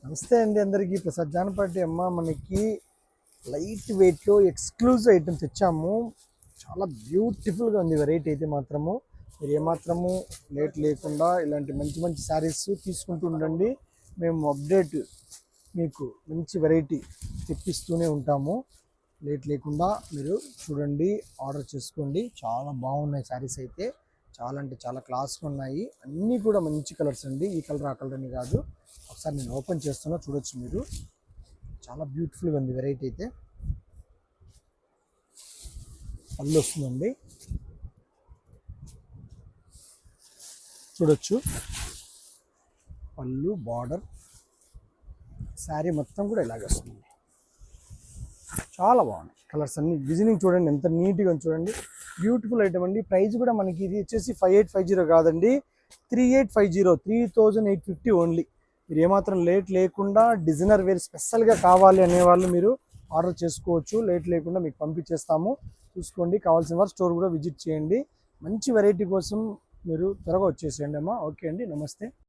నమస్తే అండి అందరికీ. ప్రసాద్ జానపట్టి అమ్మ మనకి లైట్ వెయిట్లో ఎక్స్క్లూజివ్ ఐటమ్ తెచ్చాము. చాలా బ్యూటిఫుల్గా ఉంది వెరైటీ అయితే మాత్రము. మీరు ఏమాత్రము లేట్ లేకుండా ఇలాంటి మంచి మంచి శారీస్ తీసుకుంటూ ఉండండి. మేము అప్డేట్ మీకు మంచి వెరైటీ తెప్పిస్తూనే ఉంటాము. లేట్ లేకుండా మీరు చూడండి, ఆర్డర్ చేసుకోండి. చాలా బాగున్నాయి శారీస్ అయితే, చాలా అంటే చాలా క్లాస్గా ఉన్నాయి. అన్నీ కూడా మంచి కలర్స్ అండి. ఈ కలర్ ఆ కలర్ అని కాదు. ఒకసారి నేను ఓపెన్ చేస్తున్నా, చూడొచ్చు మీరు. చాలా బ్యూటిఫుల్గా ఉంది వెరైటీ అయితే. పళ్ళు వస్తుందండి, చూడొచ్చు. పళ్ళు, బార్డర్, శారీ మొత్తం కూడా ఇలాగే వస్తుంది. చాలా బాగున్నాయి కలర్స్ అన్ని. డిజైనింగ్ చూడండి ఎంత నీట్గా చూడండి. బ్యూటిఫుల్ ఐటమ్ అండి. ప్రైస్ కూడా మనకి ఇది వచ్చేసి 5850 కాదండి, 3850, 3850 ఓన్లీ. మీరు ఏమాత్రం లేట్ లేకుండా డిజైనర్ వేర్ స్పెషల్గా కావాలి అనేవాళ్ళు మీరు ఆర్డర్ చేసుకోవచ్చు. లేట్ లేకుండా మీకు పంపించేస్తాము. చూసుకోండి, కావాల్సిన వారు స్టోర్ కూడా విజిట్ చేయండి. మంచి వెరైటీ కోసం మీరు త్వరగా వచ్చేసేయండి అమ్మా. ఓకే అండి, నమస్తే.